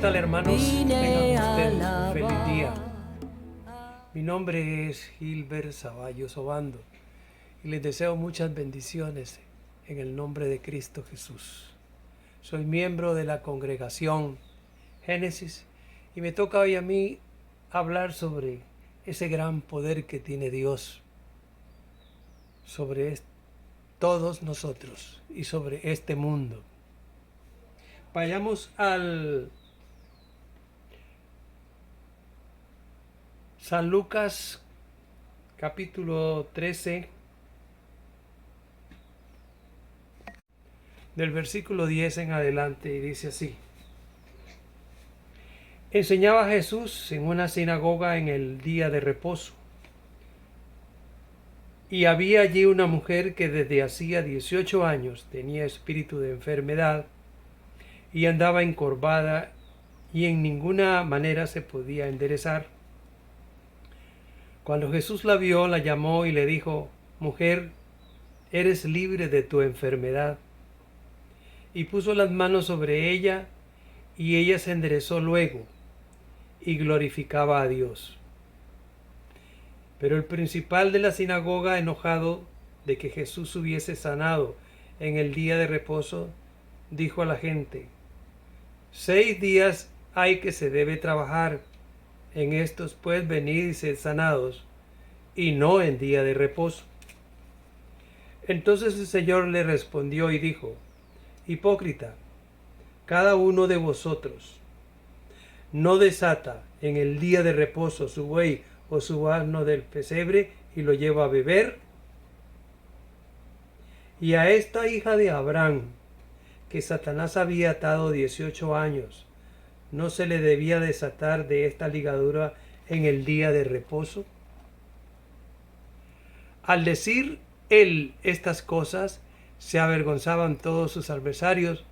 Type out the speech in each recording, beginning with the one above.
tal, hermanos? Vine Tengan a ustedes un alabar. feliz día. Mi nombre es Gilbert Zavallos Obando y les deseo muchas bendiciones en el nombre de Cristo Jesús. Soy miembro de la congregación Génesis y me toca hoy a mí hablar sobre ese gran poder que tiene Dios sobre todos nosotros y sobre este mundo. Vayamos al San Lucas capítulo 13 del versículo 10 en adelante, y dice así: Enseñaba Jesús en una sinagoga en el día de reposo, y había allí una mujer que desde hacía 18 años tenía espíritu de enfermedad y andaba encorvada y en ninguna manera se podía enderezar. Cuando Jesús la vio, la llamó y le dijo: Mujer, eres libre de tu enfermedad. Y puso las manos sobre ella, y ella se enderezó luego, y glorificaba a Dios. Pero el principal de la sinagoga, enojado de que Jesús hubiese sanado en el día de reposo, dijo a la gente: 6 días hay que se debe trabajar, en estos pues venid y sed sanados, y no en día de reposo. Entonces el Señor le respondió y dijo: Hipócrita, cada uno de vosotros no desata en el día de reposo su buey o su asno del pesebre y lo lleva a beber. Y a esta hija de Abraham, que Satanás había atado 18 años, ¿no se le debía desatar de esta ligadura en el día de reposo? Al decir él estas cosas, se avergonzaban todos sus adversarios,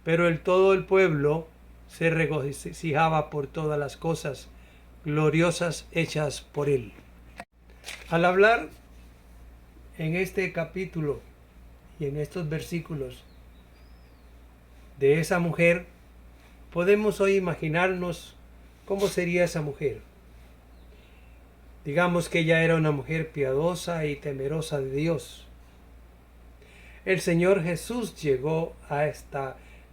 pero todo el pueblo se regocijaba por todas las cosas gloriosas hechas por él. Al hablar en este capítulo y en estos versículos de esa mujer, podemos hoy imaginarnos cómo sería esa mujer. Digamos que ella era una mujer piadosa y temerosa de Dios. El Señor Jesús llegó a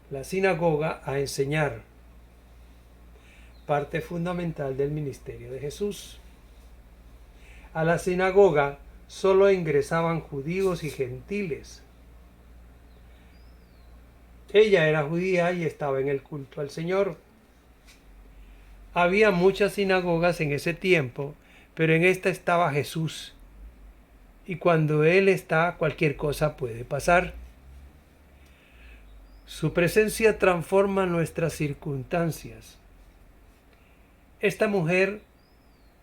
la sinagoga a enseñar, parte fundamental del ministerio de Jesús. A la sinagoga solo ingresaban judíos y gentiles. Ella era judía y estaba en el culto al Señor. Había muchas sinagogas en ese tiempo, pero en esta estaba Jesús. Y cuando Él está, cualquier cosa puede pasar. Su presencia transforma nuestras circunstancias. Esta mujer,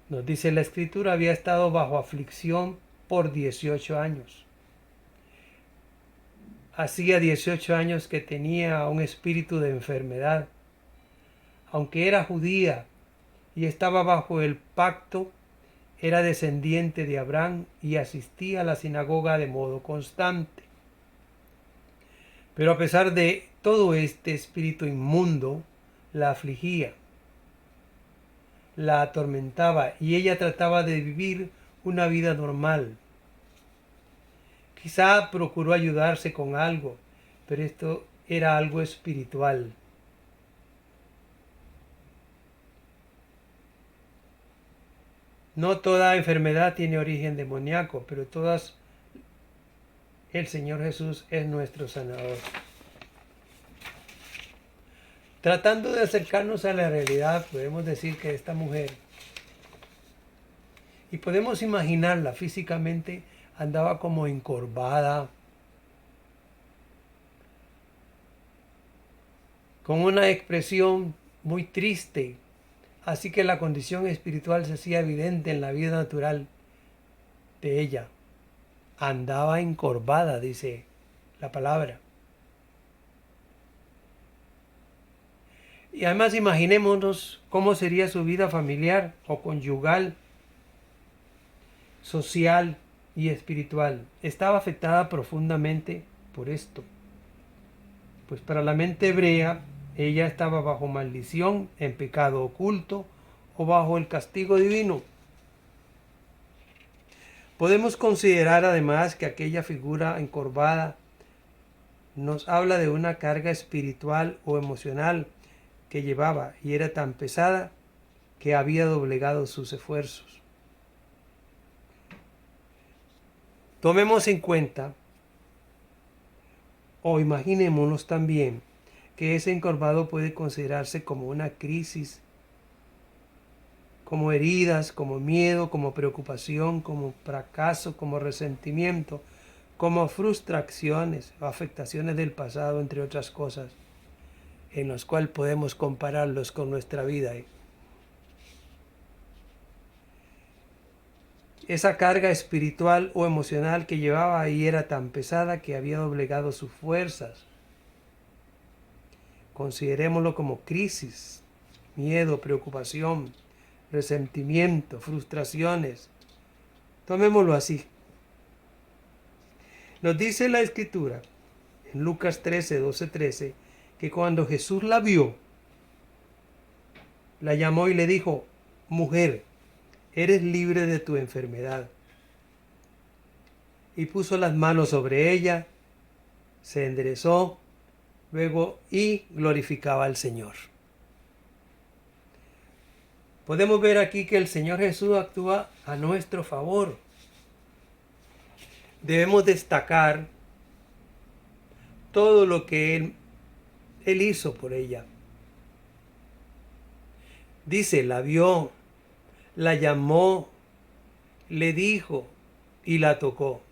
nos dice la Escritura, había estado bajo aflicción por 18 años. Hacía 18 años que tenía un espíritu de enfermedad. Aunque era judía y estaba bajo el pacto, era descendiente de Abraham y asistía a la sinagoga de modo constante. Pero a pesar de todo este espíritu inmundo, la afligía, la atormentaba y ella trataba de vivir una vida normal. Quizá procuró ayudarse con algo, pero esto era algo espiritual. No toda enfermedad tiene origen demoníaco, pero todas el Señor Jesús es nuestro sanador. Tratando de acercarnos a la realidad, podemos decir que esta mujer, y podemos imaginarla físicamente, andaba como encorvada, con una expresión muy triste, así que la condición espiritual se hacía evidente en la vida natural de ella. Andaba encorvada, dice la palabra. Y además imaginémonos cómo sería su vida familiar o conyugal, social y espiritual. Estaba afectada profundamente por esto. Pues para la mente hebrea Ella estaba bajo maldición, en pecado oculto o bajo el castigo divino. Podemos considerar además que aquella figura encorvada nos habla de una carga espiritual o emocional que llevaba y era tan pesada que había doblegado sus esfuerzos. Tomemos en cuenta, o imaginémonos también, que ese encorvado puede considerarse como una crisis, como heridas, como miedo, como preocupación, como fracaso, como resentimiento, como frustraciones o afectaciones del pasado, entre otras cosas, en las cuales podemos compararlos con nuestra vida. Esa carga espiritual o emocional que llevaba ahí era tan pesada que había doblegado sus fuerzas. Considerémoslo como crisis, miedo, preocupación, resentimiento, frustraciones. Tomémoslo así. Nos dice la Escritura, en Lucas 13, 12, 13, que cuando Jesús la vio, la llamó y le dijo: mujer, eres libre de tu enfermedad. Y puso las manos sobre ella, se enderezó, luego y glorificaba al Señor. Podemos ver aquí que el Señor Jesús actúa a nuestro favor. Debemos destacar todo lo que Él hizo por ella. Dice, la vio, la llamó, le dijo y la tocó.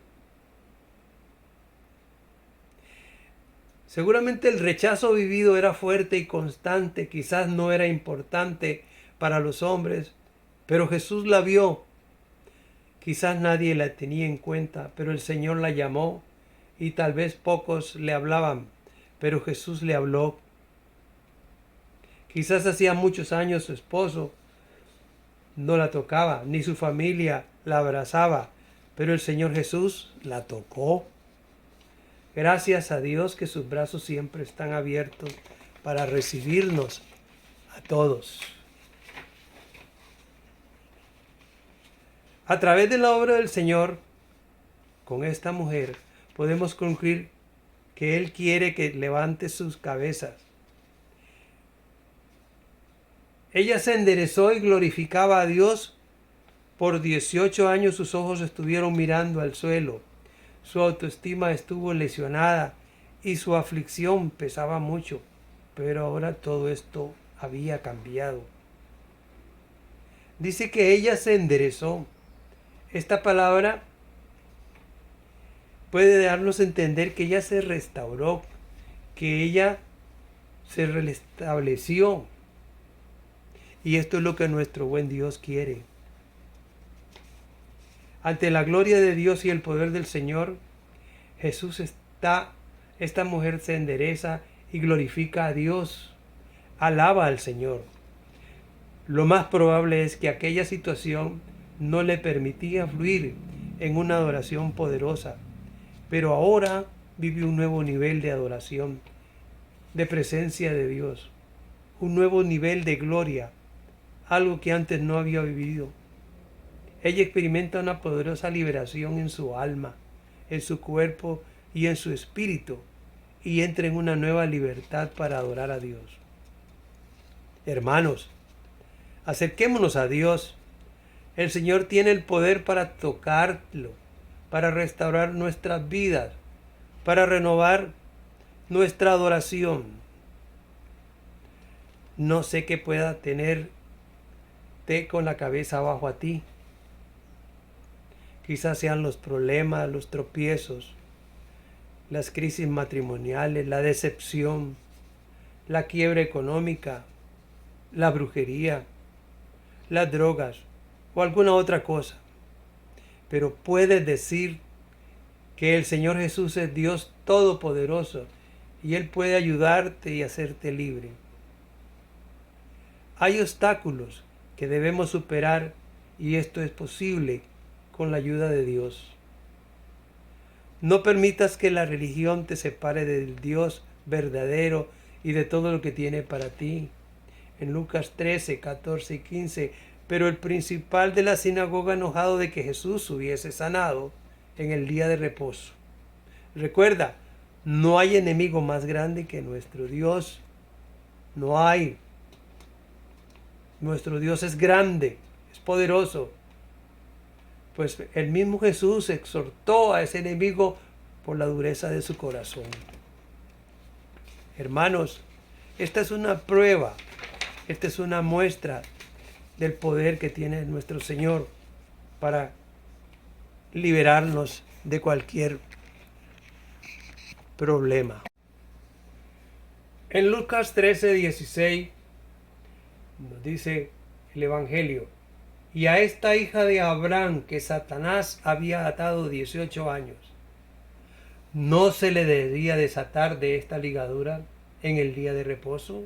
Seguramente el rechazo vivido era fuerte y constante, quizás no era importante para los hombres, pero Jesús la vio. Quizás nadie la tenía en cuenta, pero el Señor la llamó y tal vez pocos le hablaban, pero Jesús le habló. Quizás hacía muchos años su esposo no la tocaba, ni su familia la abrazaba, pero el Señor Jesús la tocó. Gracias a Dios que sus brazos siempre están abiertos para recibirnos a todos. A través de la obra del Señor, con esta mujer, podemos concluir que Él quiere que levante sus cabezas. Ella se enderezó y glorificaba a Dios. Por 18 años sus ojos estuvieron mirando al suelo. Su autoestima estuvo lesionada y su aflicción pesaba mucho. Pero ahora todo esto había cambiado. Dice que ella se enderezó. Esta palabra puede darnos a entender que ella se restauró, que ella se restableció. Y esto es lo que nuestro buen Dios quiere. Ante la gloria de Dios y el poder del Señor, esta mujer se endereza y glorifica a Dios, alaba al Señor. Lo más probable es que aquella situación no le permitía fluir en una adoración poderosa, pero ahora vive un nuevo nivel de adoración, de presencia de Dios, un nuevo nivel de gloria, algo que antes no había vivido. Ella experimenta una poderosa liberación en su alma, en su cuerpo y en su espíritu, y entra en una nueva libertad para adorar a Dios. Hermanos, acerquémonos a Dios. El Señor tiene el poder para tocarlo, para restaurar nuestras vidas, para renovar nuestra adoración. No sé qué pueda tenerte con la cabeza abajo a ti. Quizás sean los problemas, los tropiezos, las crisis matrimoniales, la decepción, la quiebra económica, la brujería, las drogas o alguna otra cosa. Pero puedes decir que el Señor Jesús es Dios Todopoderoso y Él puede ayudarte y hacerte libre. Hay obstáculos que debemos superar y esto es posible con la ayuda de Dios. No permitas que la religión te separe del Dios verdadero y de todo lo que tiene para ti. En Lucas 13, 14 y 15, pero el principal de la sinagoga, enojado de que Jesús hubiese sanado en el día de reposo. Recuerda, no hay enemigo más grande que nuestro Dios. No hay. Nuestro Dios es grande, es poderoso. Pues el mismo Jesús exhortó a ese enemigo por la dureza de su corazón. Hermanos, esta es una prueba, esta es una muestra del poder que tiene nuestro Señor para liberarnos de cualquier problema. En Lucas 13:16 nos dice el Evangelio: y a esta hija de Abraham que Satanás había atado 18 años, ¿no se le debería desatar de esta ligadura en el día de reposo?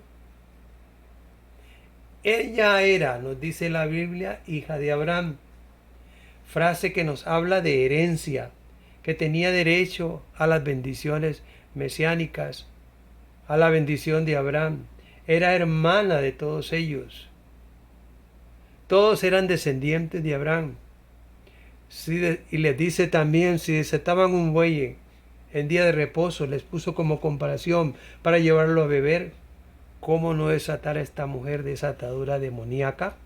Ella era, nos dice la Biblia, hija de Abraham, frase que nos habla de herencia, que tenía derecho a las bendiciones mesiánicas, a la bendición de Abraham. Era hermana de todos ellos. Todos eran descendientes de Abraham. Y les dice también, si desataban un buey en día de reposo, les puso como comparación para llevarlo a beber, ¿cómo no desatar a esta mujer de esa atadura demoníaca?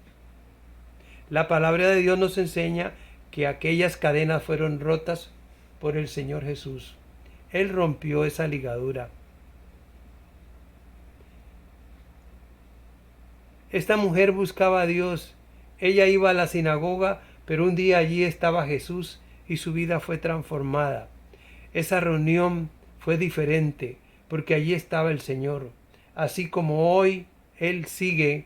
La palabra de Dios nos enseña que aquellas cadenas fueron rotas por el Señor Jesús. Él rompió esa ligadura. Esta mujer buscaba a Dios. Ella iba a la sinagoga, pero un día allí estaba Jesús y su vida fue transformada. Esa reunión fue diferente porque allí estaba el Señor. Así como hoy Él sigue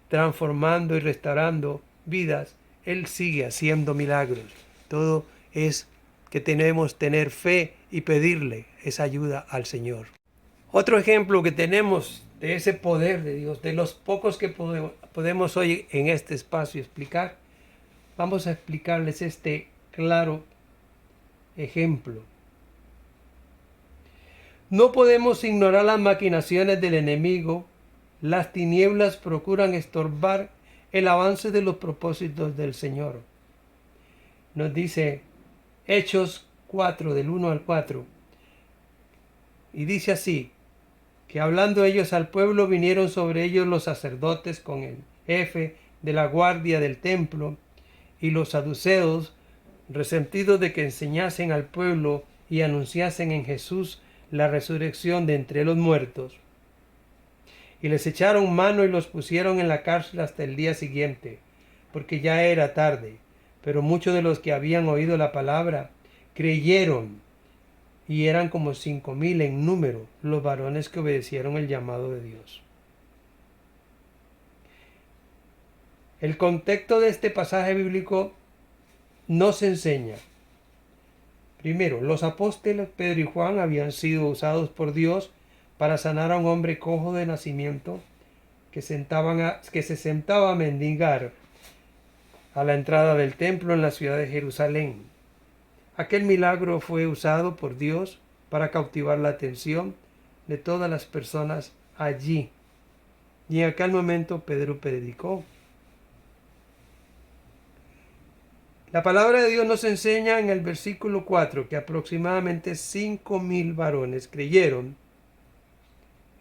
transformando y restaurando vidas, Él sigue haciendo milagros. Todo es que tenemos que tener fe y pedirle esa ayuda al Señor. Otro ejemplo que tenemos de ese poder de Dios, de los pocos que podemos hoy en este espacio explicar, vamos a explicarles este claro ejemplo. No podemos ignorar las maquinaciones del enemigo. Las tinieblas procuran estorbar el avance de los propósitos del Señor. Nos dice Hechos 4, del 1 al 4. Y dice así, que hablando ellos al pueblo, vinieron sobre ellos los sacerdotes con el jefe de la guardia del templo y los saduceos, resentidos de que enseñasen al pueblo y anunciasen en Jesús la resurrección de entre los muertos. Y les echaron mano y los pusieron en la cárcel hasta el día siguiente, porque ya era tarde. Pero muchos de los que habían oído la palabra creyeron, y eran como 5,000 en número los varones que obedecieron el llamado de Dios. El contexto de este pasaje bíblico nos enseña. Primero, los apóstoles Pedro y Juan habían sido usados por Dios para sanar a un hombre cojo de nacimiento que se sentaba a mendigar a la entrada del templo en la ciudad de Jerusalén. Aquel milagro fue usado por Dios para cautivar la atención de todas las personas allí. Y en aquel momento Pedro predicó. La palabra de Dios nos enseña en el versículo 4 que aproximadamente 5,000 varones creyeron.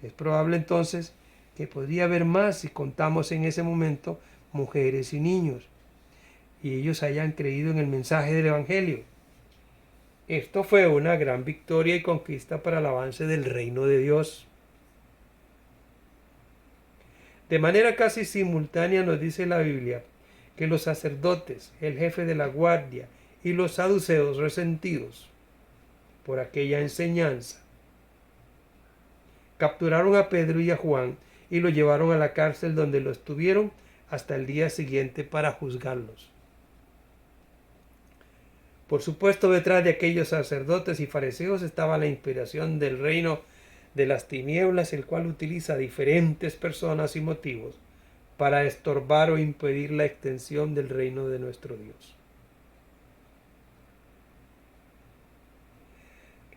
Es probable entonces que podría haber más si contamos en ese momento mujeres y niños, y ellos hayan creído en el mensaje del Evangelio. Esto fue una gran victoria y conquista para el avance del reino de Dios. De manera casi simultánea nos dice la Biblia que los sacerdotes, el jefe de la guardia y los saduceos, resentidos por aquella enseñanza, capturaron a Pedro y a Juan y los llevaron a la cárcel, donde los tuvieron hasta el día siguiente para juzgarlos. Por supuesto, detrás de aquellos sacerdotes y fariseos estaba la inspiración del reino de las tinieblas, el cual utiliza diferentes personas y motivos para estorbar o impedir la extensión del reino de nuestro Dios.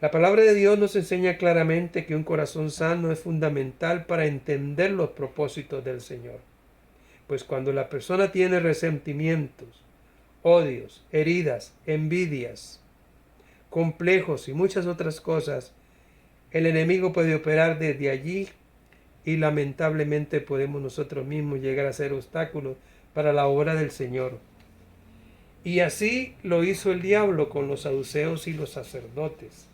La palabra de Dios nos enseña claramente que un corazón sano es fundamental para entender los propósitos del Señor. Pues cuando la persona tiene resentimientos, odios, heridas, envidias, complejos y muchas otras cosas, el enemigo puede operar desde allí y lamentablemente podemos nosotros mismos llegar a ser obstáculos para la obra del Señor. Y así lo hizo el diablo con los saduceos y los sacerdotes.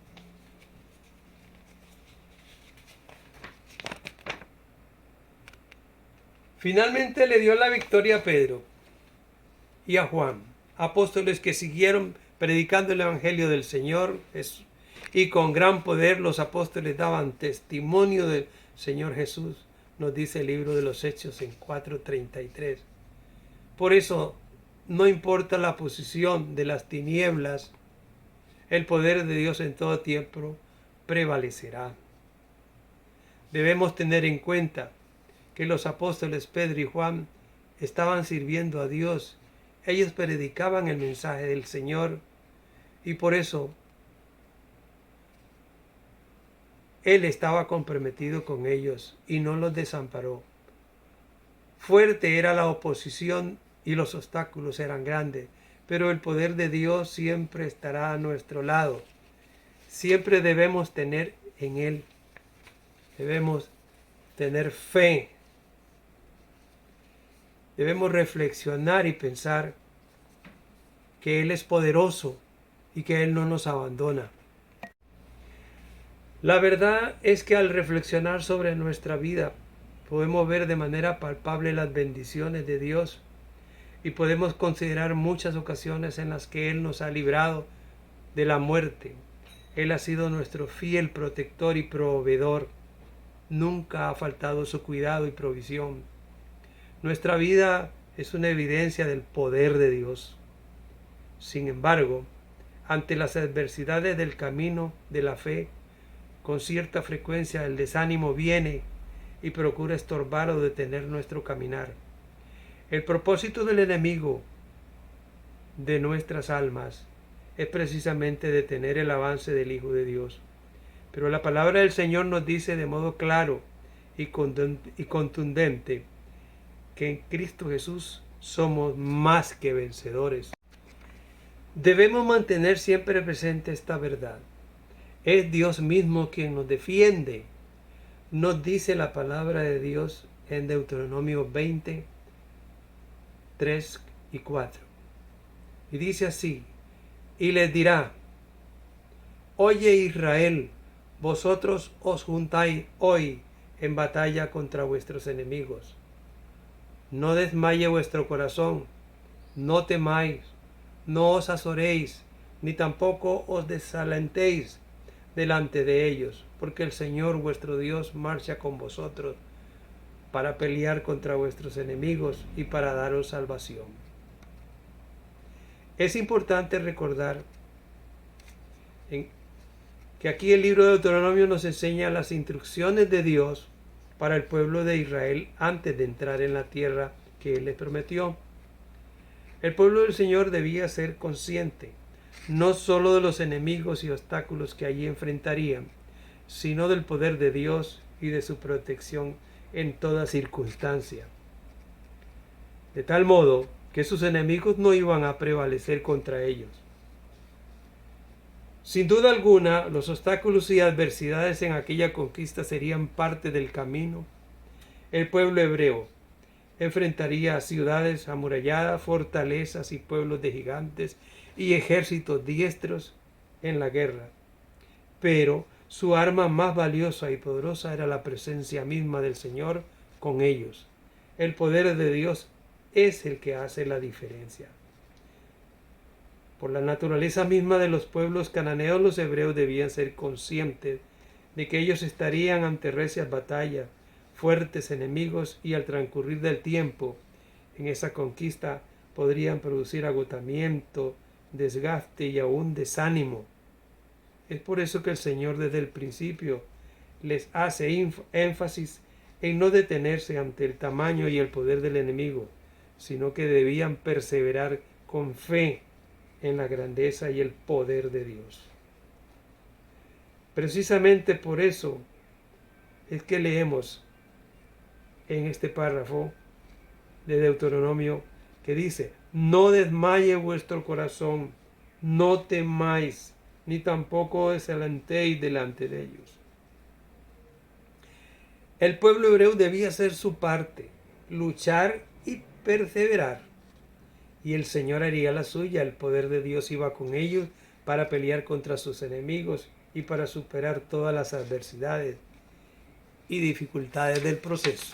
Finalmente le dio la victoria a Pedro y a Juan, apóstoles que siguieron predicando el Evangelio del Señor, y con gran poder los apóstoles daban testimonio del Señor Jesús, nos dice el libro de los Hechos en 4:33. Por eso, no importa la posición de las tinieblas, el poder de Dios en todo tiempo prevalecerá. Debemos tener en cuenta que los apóstoles Pedro y Juan estaban sirviendo a Dios. Ellos predicaban el mensaje del Señor y por eso Él estaba comprometido con ellos y no los desamparó. Fuerte era la oposición y los obstáculos eran grandes, pero el poder de Dios siempre estará a nuestro lado. Siempre debemos tener en Él. Debemos tener fe. Debemos reflexionar y pensar que Él es poderoso y que Él no nos abandona. La verdad es que al reflexionar sobre nuestra vida podemos ver de manera palpable las bendiciones de Dios y podemos considerar muchas ocasiones en las que Él nos ha librado de la muerte. Él ha sido nuestro fiel protector y proveedor. Nunca ha faltado su cuidado y provisión. Nuestra vida es una evidencia del poder de Dios. Sin embargo, ante las adversidades del camino de la fe, con cierta frecuencia el desánimo viene y procura estorbar o detener nuestro caminar. El propósito del enemigo de nuestras almas es precisamente detener el avance del Hijo de Dios. Pero la palabra del Señor nos dice de modo claro y contundente que en Cristo Jesús somos más que vencedores. Debemos mantener siempre presente esta verdad. Es Dios mismo quien nos defiende. Nos dice la palabra de Dios en Deuteronomio 20, 3 y 4. Y dice así: y les dirá: oye Israel, vosotros os juntáis hoy en batalla contra vuestros enemigos. No desmaye vuestro corazón, no temáis, no os azoréis, ni tampoco os desalentéis delante de ellos, porque el Señor vuestro Dios marcha con vosotros para pelear contra vuestros enemigos y para daros salvación. Es importante recordar que aquí el libro de Deuteronomio nos enseña las instrucciones de Dios para el pueblo de Israel antes de entrar en la tierra que Él les prometió. El pueblo del Señor debía ser consciente no solo de los enemigos y obstáculos que allí enfrentarían, sino del poder de Dios y de su protección en toda circunstancia. De tal modo que sus enemigos no iban a prevalecer contra ellos. Sin duda alguna, los obstáculos y adversidades en aquella conquista serían parte del camino. El pueblo hebreo enfrentaría a ciudades amuralladas, fortalezas y pueblos de gigantes y ejércitos diestros en la guerra. Pero su arma más valiosa y poderosa era la presencia misma del Señor con ellos. El poder de Dios es el que hace la diferencia. Por la naturaleza misma de los pueblos cananeos, los hebreos debían ser conscientes de que ellos estarían ante recias batallas, fuertes enemigos, y al transcurrir del tiempo en esa conquista podrían producir agotamiento, desgaste y aún desánimo. Es por eso que el Señor desde el principio les hace énfasis en no detenerse ante el tamaño y el poder del enemigo, sino que debían perseverar con fe en la grandeza y el poder de Dios. Precisamente por eso es que leemos en este párrafo de Deuteronomio que dice: no desmaye vuestro corazón, no temáis, ni tampoco desalentéis delante de ellos. El pueblo hebreo debía hacer su parte, luchar y perseverar. Y el Señor haría la suya. El poder de Dios iba con ellos para pelear contra sus enemigos y para superar todas las adversidades y dificultades del proceso.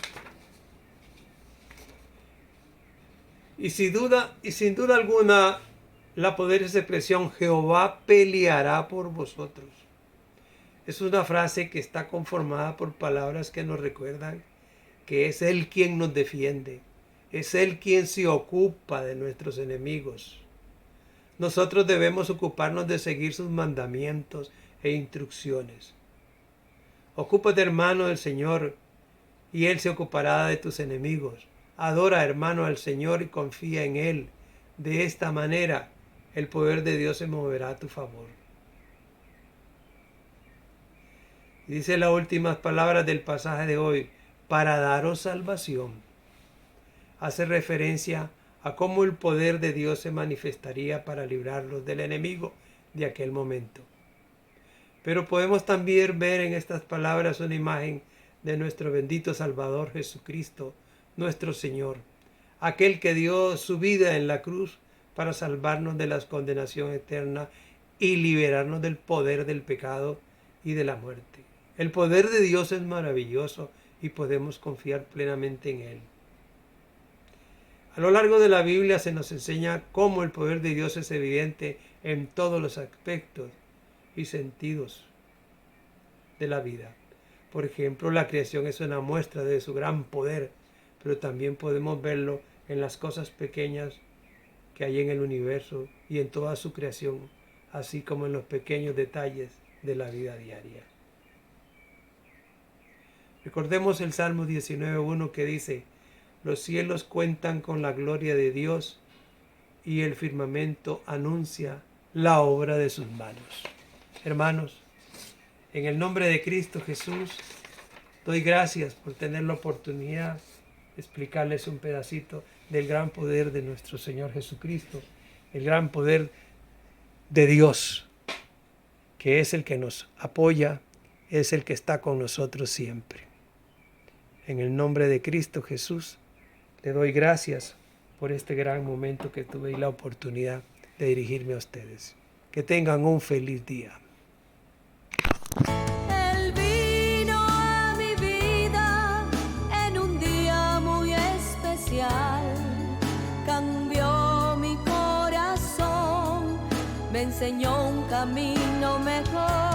Y sin duda alguna, la poderosa expresión Jehová peleará por vosotros es una frase que está conformada por palabras que nos recuerdan que es Él quien nos defiende, es Él quien se ocupa de nuestros enemigos. Nosotros debemos ocuparnos de seguir sus mandamientos e instrucciones. Ocúpate, hermano, del Señor, y Él se ocupará de tus enemigos. Adora, hermano, al Señor y confía en Él. De esta manera, el poder de Dios se moverá a tu favor. Y dice las últimas palabras del pasaje de hoy: para daros salvación. Hace referencia a cómo el poder de Dios se manifestaría para librarlos del enemigo de aquel momento. Pero podemos también ver en estas palabras una imagen de nuestro bendito Salvador Jesucristo, nuestro Señor, aquel que dio su vida en la cruz para salvarnos de la condenación eterna y liberarnos del poder del pecado y de la muerte. El poder de Dios es maravilloso y podemos confiar plenamente en Él. A lo largo de la Biblia se nos enseña cómo el poder de Dios es evidente en todos los aspectos y sentidos de la vida. Por ejemplo, la creación es una muestra de su gran poder, pero también podemos verlo en las cosas pequeñas que hay en el universo y en toda su creación, así como en los pequeños detalles de la vida diaria. Recordemos el Salmo 19:1 que dice: los cielos cuentan con la gloria de Dios y el firmamento anuncia la obra de sus manos. Hermanos, en el nombre de Cristo Jesús, doy gracias por tener la oportunidad de explicarles un pedacito del gran poder de nuestro Señor Jesucristo, el gran poder de Dios, que es el que nos apoya, es el que está con nosotros siempre. En el nombre de Cristo Jesús, le doy gracias por este gran momento que tuve y la oportunidad de dirigirme a ustedes. Que tengan un feliz día. Él vino a mi vida en un día muy especial. Cambió mi corazón, me enseñó un camino mejor.